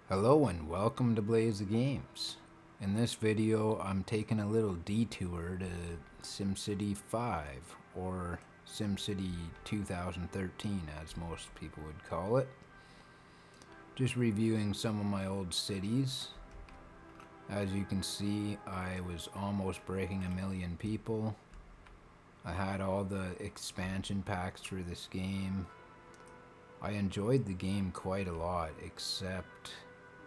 Hello and welcome to Blaze the Games. In this video, I'm taking a little detour to SimCity 5, or SimCity 2013 as most people would call it. Just reviewing some of my old cities. As you can see, I was almost breaking 1,000,000 people. I had all the expansion packs for this game. I enjoyed the game quite a lot, except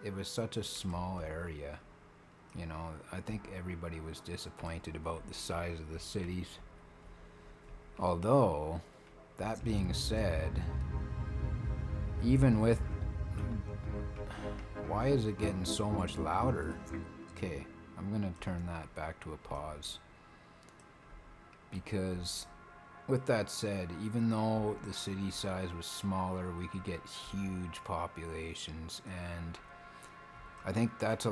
it was such a small area. You know, I think everybody was disappointed about the size of the cities. Although, that being said, even with... Why is it getting so much louder? Okay, I'm gonna turn that back to a pause. Because, with that said, even though the city size was smaller, we could get huge populations, and I think that's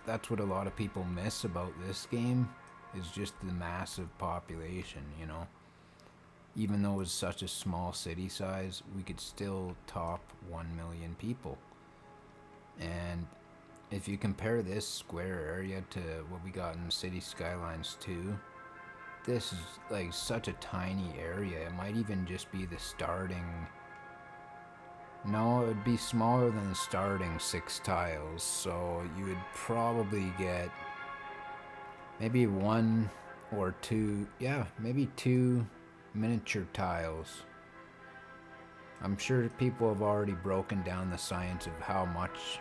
that's what a lot of people miss about this game, is just the massive population, you know. Even though it was such a small city size, we could still top 1,000,000 people. And if you compare this square area to what we got in City Skylines 2, this is like such a tiny area. It might even just be the starting... No, it would be smaller than the starting 6 tiles, so you would probably get maybe 1 or 2, yeah, maybe 2 miniature tiles. I'm sure people have already broken down the science of how much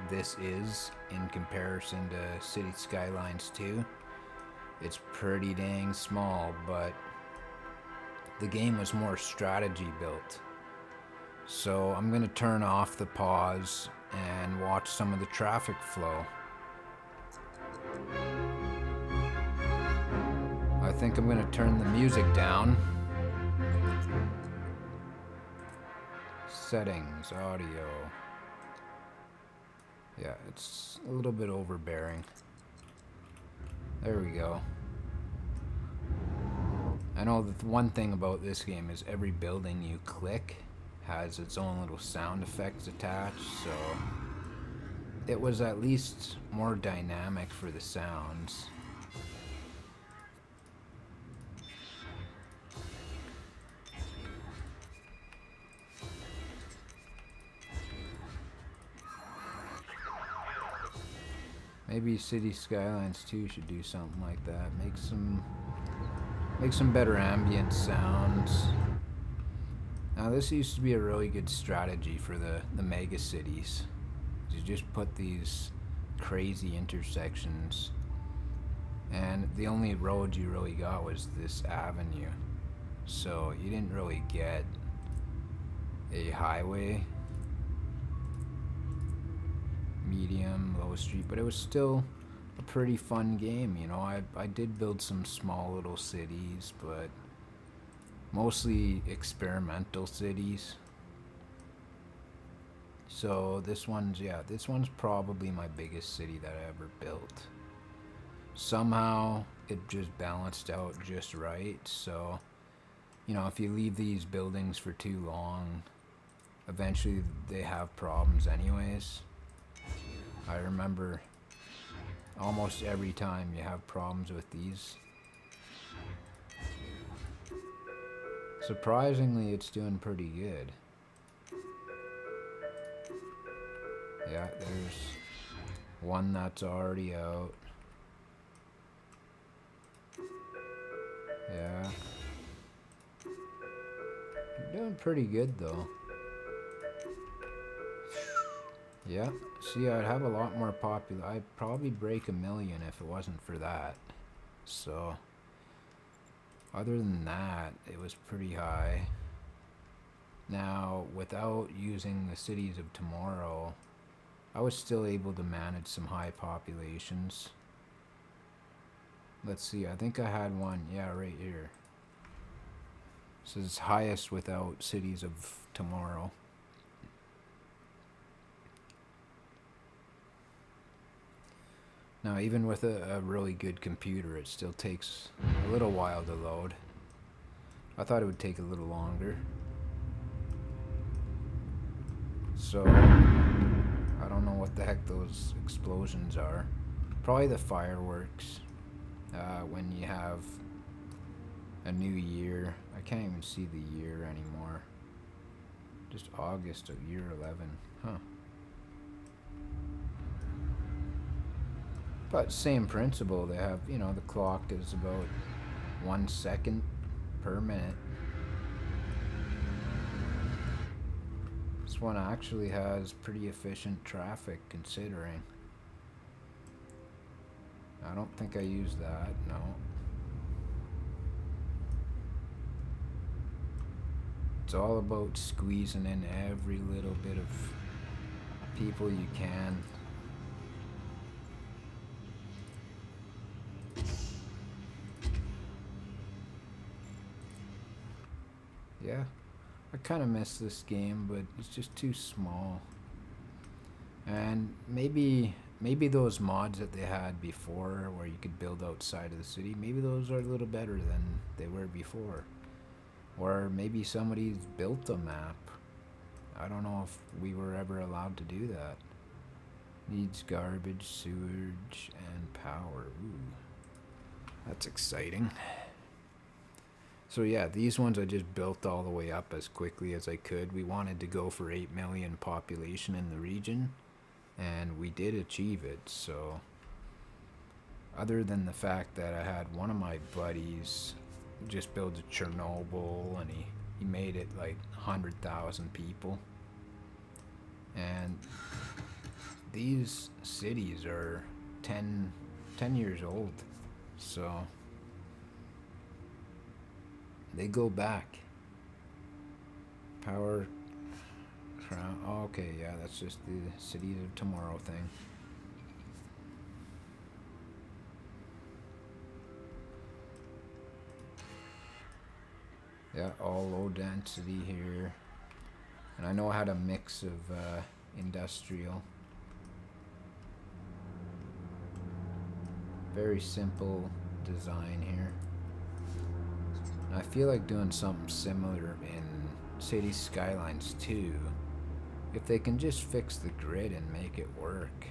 this is in comparison to City Skylines 2. It's pretty dang small, but the game was more strategy built. So I'm going to turn off the pause and watch some of the traffic flow. I think I'm going to turn the music down. Settings, audio. Yeah, it's a little bit overbearing. There we go. I know the one thing about this game is every building you click has its own little sound effects attached, so it was at least more dynamic for the sounds. Maybe City Skylines 2 should do something like that. Make some better ambient sounds. Now this used to be a really good strategy for the mega cities. You just put these crazy intersections, and the only road you really got was this avenue. So you didn't really get a highway, medium, low street, but it was still a pretty fun game, you know. I did build some small little cities, but mostly experimental cities. So this one's probably my biggest city that I ever built. Somehow it just balanced out just right, so you know, if you leave these buildings for too long, eventually they have problems anyways. I remember almost every time you have problems with these. Surprisingly, it's doing pretty good. Yeah, there's one that's already out. Yeah. You're doing pretty good though. Yeah. See, I'd have a lot more popular. I'd probably break 1,000,000 if it wasn't for that. So, other than that, it was pretty high. Now, without using the cities of tomorrow, I was still able to manage some high populations. Let's see, I think I had one, yeah, right here. This is highest without cities of tomorrow. Now, even with a really good computer, it still takes a little while to load. I thought it would take a little longer. So, I don't don't know what the heck those explosions are. Probably the fireworks. When you have a new year. I can't even see the year anymore. Just August of year 11. Huh. But same principle. They have, you know, the clock is about 1 second per minute. This one actually has pretty efficient traffic considering. I don't think I used that, no. It's all about squeezing in every little bit of people you can. Yeah, I kind of miss this game, but it's just too small. And maybe those mods that they had before where you could build outside of the city, maybe those are a little better than they were before. Or maybe somebody's built a map. I don't know if we were ever allowed to do that. Needs garbage, sewage, and power. Ooh, that's exciting. So yeah, these ones I just built all the way up as quickly as I could. We wanted to go for 8 million population in the region, and we did achieve it. So other than the fact that I had one of my buddies just build a Chernobyl, and he made it like 100,000 people. And these cities are 10 years old, so they go back. Power crown. Oh, okay, yeah, that's just the cities of tomorrow thing. Yeah, all low density here. And I know I had a mix of industrial. Very simple design here. And I feel like doing something similar in City Skylines 2. If they can just fix the grid and make it work.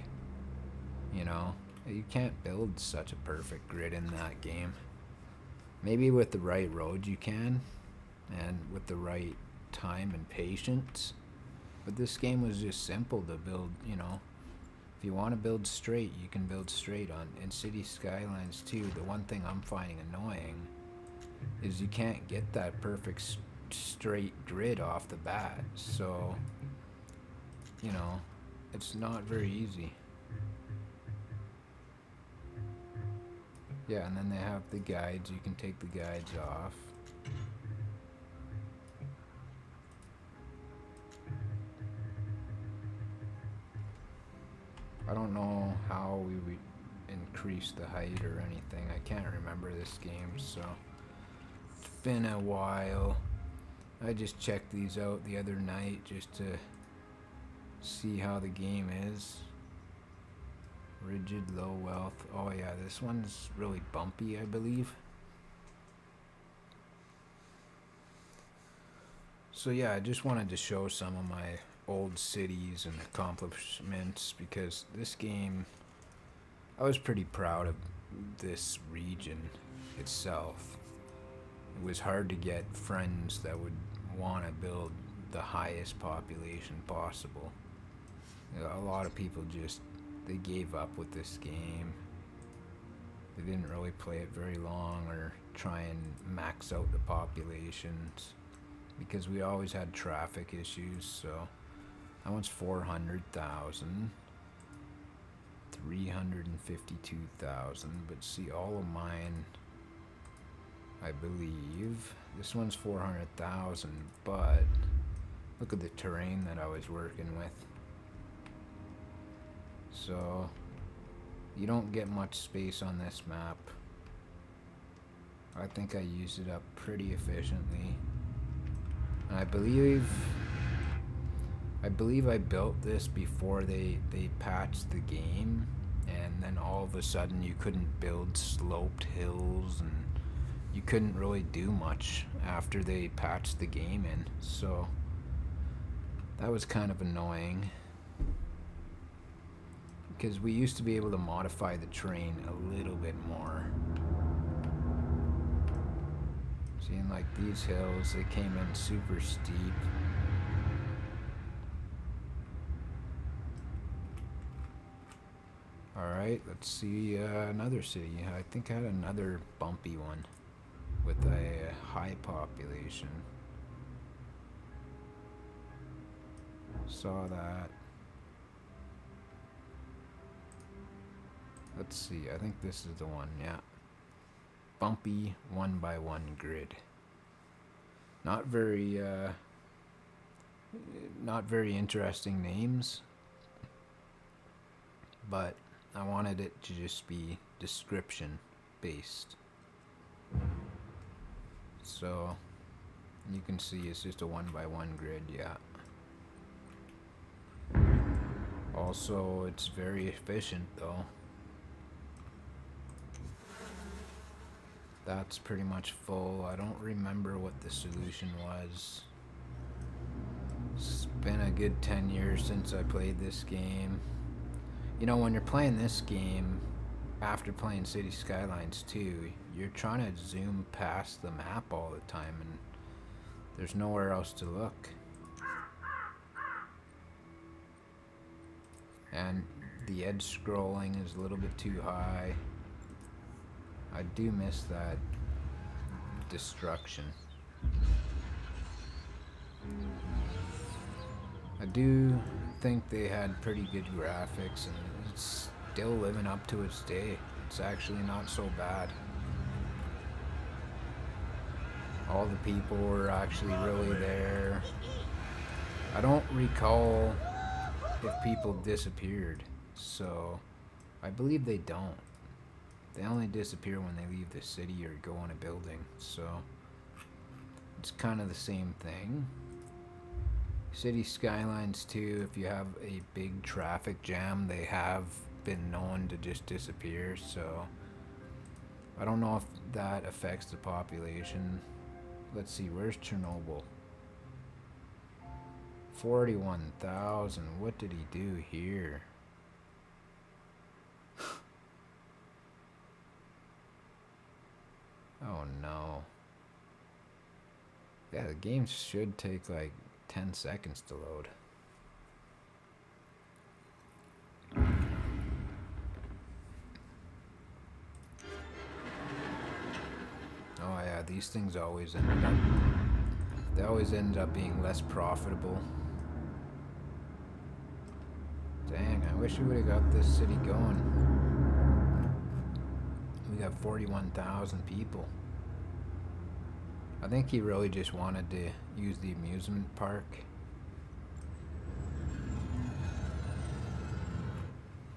You know, you can't build such a perfect grid in that game. Maybe with the right road you can, and with the right time and patience. But this game was just simple to build, you know. If you want to build straight, you can build straight on. In City Skylines 2, the one thing I'm finding annoying is you can't get that perfect straight grid off the bat. So, you know, it's not very easy. Yeah, and then they have the guides. You can take the guides off. I don't know how we would increase the height or anything. I can't remember this game, so it's been a while. I just checked these out the other night just to see how the game is. Rigid, low wealth. Oh yeah, this one's really bumpy, I believe. So yeah, I just wanted to show some of my old cities and accomplishments, because this game, I was pretty proud of this region itself. It was hard to get friends that would want to build the highest population possible. You know, a lot of people just, they gave up with this game. They didn't really play it very long or try and max out the populations, because we always had traffic issues. So that one's 400,000, 352,000. But see, all of mine, I believe, this one's 400,000. But look at the terrain that I was working with. So you don't get much space on this map. I think I used it up pretty efficiently. And I believe I built this before they patched the game, and then all of a sudden you couldn't build sloped hills, and you couldn't really do much after they patched the game in. So that was kind of annoying. because we used to be able to modify the terrain a little bit more. Seeing like these hills, they came in super steep. Alright, let's see another city. I think I had another bumpy one with a high population. Saw that. Let's see, I think this is the one, yeah. Bumpy 1x1 grid. Not very interesting names, but I wanted it to just be description based. So you can see it's just a 1x1 grid, yeah. Also, it's very efficient though. That's pretty much full. I don't remember what the solution was. It's been a good 10 years since I played this game. You know, when you're playing this game, after playing City Skylines 2, you're trying to zoom past the map all the time and there's nowhere else to look. And the edge scrolling is a little bit too high. I do miss that destruction. I do think they had pretty good graphics and it's still living up to its day. It's actually not so bad. All the people were actually really there. I don't recall if people disappeared, so I believe they don't. They only disappear when they leave the city or go in a building, so it's kind of the same thing. City Skylines 2, if you have a big traffic jam, they have been known to just disappear, so I don't know if that affects the population. Let's see, where's Chernobyl? 41,000. What did he do here? Oh no. Yeah, the game should take like 10 seconds to load. Oh yeah, these things always they always end up being less profitable. Dang, I wish we would have got this city going. We got 41,000 people. I think he really just wanted to use the amusement park.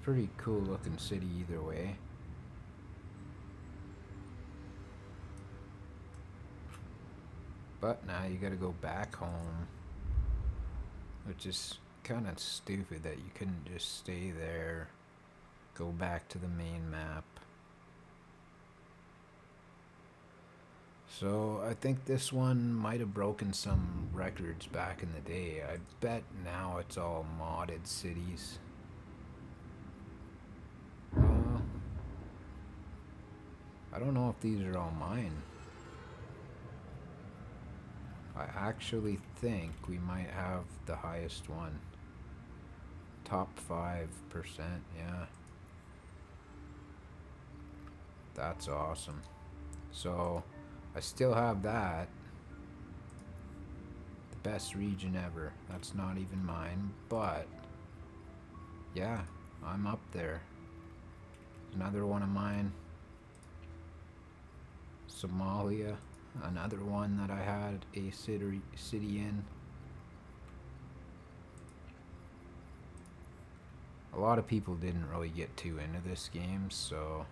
Pretty cool looking city either way. But now you gotta go back home, which is kind of stupid that you couldn't just stay there, go back to the main map. So I think this one might have broken some records back in the day. I bet now it's all modded cities. I don't know if these are all mine. I actually think we might have the highest one. Top 5%, yeah. That's awesome. So I still have that. The best region ever. That's not even mine, but yeah, I'm up there. Another one of mine. Somalia, another one that I had a city in. A lot of people didn't really get too into this game, so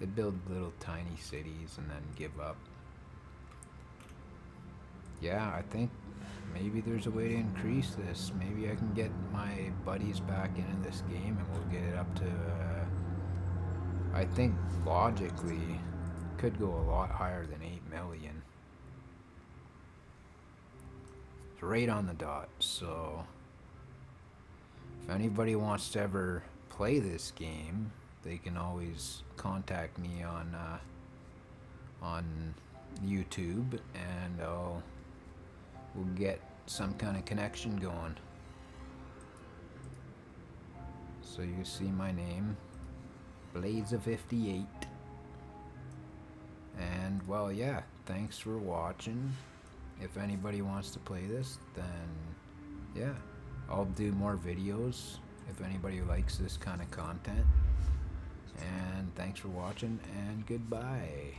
they build little tiny cities and then give up. Yeah, I think maybe there's a way to increase this. Maybe I can get my buddies back into this game and we'll get it up to, I think logically, could go a lot higher than 8 million. It's right on the dot, so if anybody wants to ever play this game, they can always contact me on YouTube, and we'll get some kind of connection going. So you see my name, Blaze58. And well, yeah, thanks for watching. If anybody wants to play this, then yeah, I'll do more videos if anybody likes this kind of content. And thanks for watching, and goodbye.